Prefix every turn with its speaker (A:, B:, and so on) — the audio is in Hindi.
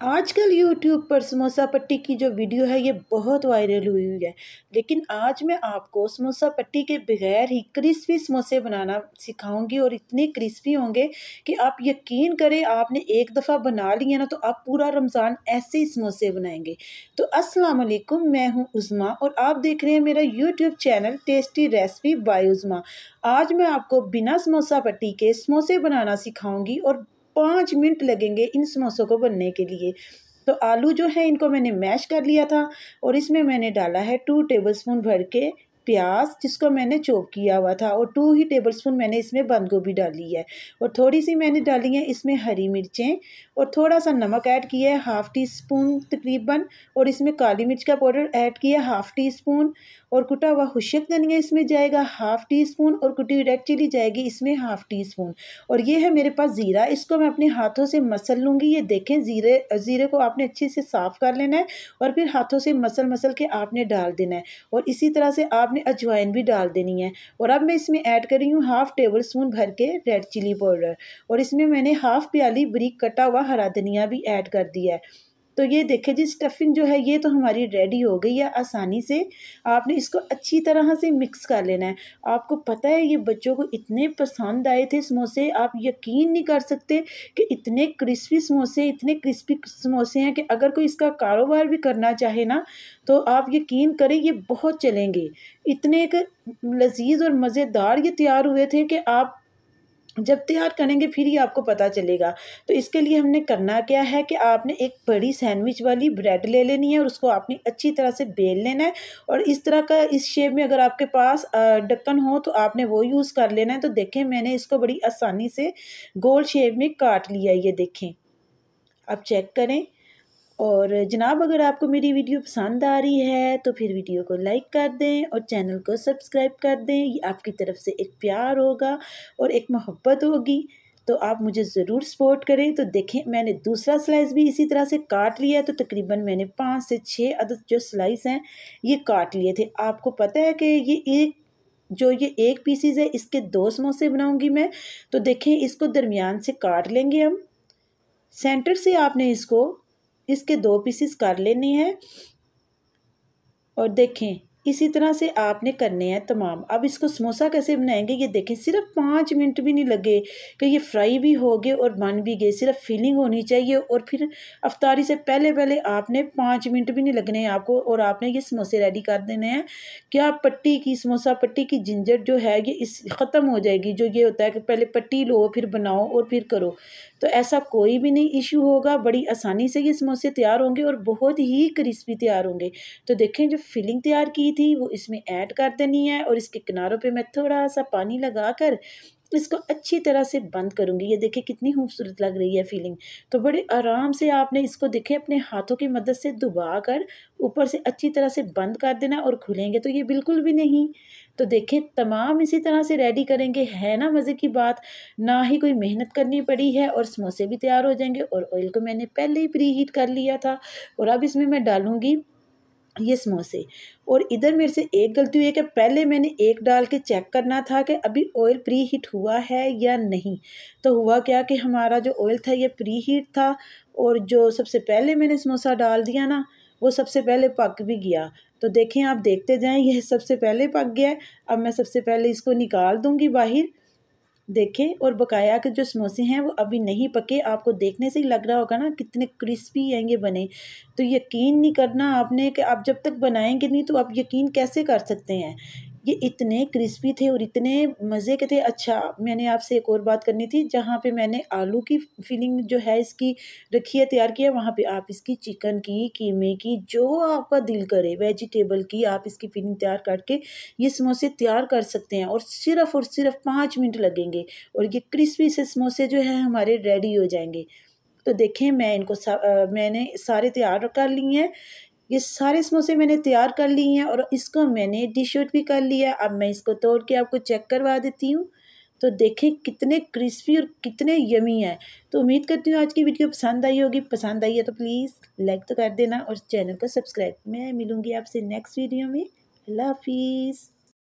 A: आजकल यूट्यूब पर समोसा पट्टी की जो वीडियो है ये बहुत वायरल हुई हुई है। लेकिन आज मैं आपको समोसा पट्टी के बगैर ही क्रिस्पी समोसे बनाना सिखाऊंगी और इतने क्रिस्पी होंगे कि आप यकीन करें, आपने एक दफ़ा बना लिए ना तो आप पूरा रमज़ान ऐसे ही समोसे बनाएंगे। तो अस्सलाम वालेकुम, मैं हूँ उज़मा और आप देख रहे हैं मेरा YouTube channel tasty recipe by Uzma. आज मैं आपको बिना समोसा पट्टी के समोसे बनाना सिखाऊंगी और 5 मिनट लगेंगे इन समोसों को बनने के लिए। तो आलू जो है इनको मैंने मैश कर लिया था और इसमें मैंने डाला है 2 टेबलस्पून भर के प्याज जिसको मैंने चॉप किया हुआ था और 2 ही टेबलस्पून मैंने इसमें बंद गोभी डाली है और थोड़ी सी मैंने डाली है इसमें हरी मिर्चें और थोड़ा सा नमक ऐड किया है 1/2 टीस्पून तकरीबन, और इसमें काली मिर्च का पाउडर ऐड किया 1/2 टीस्पून और कुटा हुआ खुशक धनिया इसमें जाएगा 1/2 टीस्पून और कुटी हुई रेड चिली जाएगी इसमें 1/2 टीस्पून। और ये है मेरे पास ज़ीरा, इसको मैं अपने हाथों से मसल लूँगी। ये देखें, ज़ीरे को आपने अच्छे से साफ़ कर लेना है और फिर हाथों से मसल के आपने डाल देना है और इसी तरह से आपने अजवाइन भी डाल देनी है। और अब मैं इसमें ऐड कर रही हूँ 1/2 टेबलस्पून भर के रेड चिली पाउडर और इसमें मैंने 1/2 प्याली बारीक कटा हुआ हरा धनिया भी ऐड कर दिया है। तो ये देखें जी, स्टफिंग जो है ये तो हमारी रेडी हो गई है आसानी से। आपने इसको अच्छी तरह से मिक्स कर लेना है। आपको पता है ये बच्चों को इतने पसंद आए थे समोसे, आप यकीन नहीं कर सकते कि इतने क्रिस्पी समोसे हैं कि अगर कोई इसका कारोबार भी करना चाहे ना तो आप यकीन करें ये बहुत चलेंगे। इतने एक लजीज और मज़ेदार ये तैयार हुए थे कि आप जब तैयार करेंगे फिर ही आपको पता चलेगा। तो इसके लिए हमने करना क्या है कि आपने एक बड़ी सैंडविच वाली ब्रेड ले लेनी है और उसको आपने अच्छी तरह से बेल लेना है और इस तरह का इस शेप में अगर आपके पास ढक्कन हो तो आपने वो यूज़ कर लेना है। तो देखें, मैंने इसको बड़ी आसानी से गोल शेप में काट लिया। ये देखें, आप चेक करें। और जनाब, अगर आपको मेरी वीडियो पसंद आ रही है तो फिर वीडियो को लाइक कर दें और चैनल को सब्सक्राइब कर दें। ये आपकी तरफ से एक प्यार होगा और एक मोहब्बत होगी, तो आप मुझे ज़रूर सपोर्ट करें। तो देखें, मैंने दूसरा स्लाइस भी इसी तरह से काट लिया। तो तकरीबन मैंने 5 से 6 अदद जो स्लाइस हैं ये काट लिए थे। आपको पता है कि ये एक पीसीज है, इसके 2 समोसे बनाऊंगी मैं। तो देखें, इसको दरमियान से काट लेंगे हम। सेंटर से आपने इसके 2 पीसेस कर लेने हैं और देखें इसी तरह से आपने करने हैं तमाम। अब इसको समोसा कैसे बनाएंगे ये देखें, सिर्फ 5 मिनट भी नहीं लगे कि ये फ्राई भी हो गए और बन भी गए। सिर्फ फिलिंग होनी चाहिए और फिर अफ्तारी से पहले पहले आपने 5 मिनट भी नहीं लगने हैं आपको और आपने ये समोसे रेडी कर देने हैं। क्या समोसा पट्टी की झंझट जो है ये ख़त्म हो जाएगी। जो ये होता है कि पहले पट्टी लो फिर बनाओ और फिर करो, तो ऐसा कोई भी नहीं इशू होगा। बड़ी आसानी से ये समोसे तैयार होंगे और बहुत ही क्रिस्पी तैयार होंगे। तो देखें, जो फिलिंग तैयार की थी वो इसमें ऐड कर देनी है और इसके किनारों पे मैं थोड़ा सा पानी लगाकर इसको अच्छी तरह से बंद करूंगी। ये देखिए कितनी खूबसूरत लग रही है फीलिंग। तो बड़े आराम से आपने इसको देखें अपने हाथों की मदद से दबा कर ऊपर से अच्छी तरह से बंद कर देना और खुलेंगे तो ये बिल्कुल भी नहीं। तो देखें, तमाम इसी तरह से रेडी करेंगे, है ना मज़े की बात। ना ही कोई मेहनत करनी पड़ी है और समोसे भी तैयार हो जाएंगे। और ऑयल को मैंने पहले ही प्री हीट कर लिया था और अब इसमें मैं डालूंगी ये समोसे। और इधर मेरे से एक गलती हुई है कि पहले मैंने एक डाल के चेक करना था कि अभी ऑयल प्री हीट हुआ है या नहीं। तो हुआ क्या कि हमारा जो ऑयल था ये प्री हीट था और जो सबसे पहले मैंने समोसा डाल दिया ना वो सबसे पहले पक भी गया। तो देखें, आप देखते जाएं, यह सबसे पहले पक गया है। अब मैं सबसे पहले इसको निकाल दूंगी बाहर। देखें, और बकाया के जो समोसे हैं वो अभी नहीं पके। आपको देखने से ही लग रहा होगा ना कितने क्रिस्पी हैं ये बने। तो यकीन नहीं करना आपने कि आप जब तक बनाएंगे नहीं तो आप यकीन कैसे कर सकते हैं। ये इतने क्रिस्पी थे और इतने मज़े के थे। अच्छा, मैंने आपसे एक और बात करनी थी। जहाँ पे मैंने आलू की फिलिंग जो है इसकी रखी है, तैयार किया, वहाँ पे आप इसकी चिकन की, कीमे की, जो आपका दिल करे वेजिटेबल की आप इसकी फिलिंग तैयार करके ये समोसे तैयार कर सकते हैं और सिर्फ 5 मिनट लगेंगे और ये क्रिस्पी से समोसे जो है हमारे रेडी हो जाएंगे। तो देखें, मैंने सारे तैयार कर लिए हैं। ये सारे समोसे मैंने तैयार कर लिए हैं और इसको मैंने डिश आउट भी कर लिया। अब मैं इसको तोड़ के आपको चेक करवा देती हूँ। तो देखें कितने क्रिस्पी और कितने यमी हैं। तो उम्मीद करती हूँ आज की वीडियो पसंद आई होगी। पसंद आई है तो प्लीज़ लाइक तो कर देना और चैनल को सब्सक्राइब। मैं मिलूँगी आपसे नेक्स्ट वीडियो में। अल्लाह हाफिज़।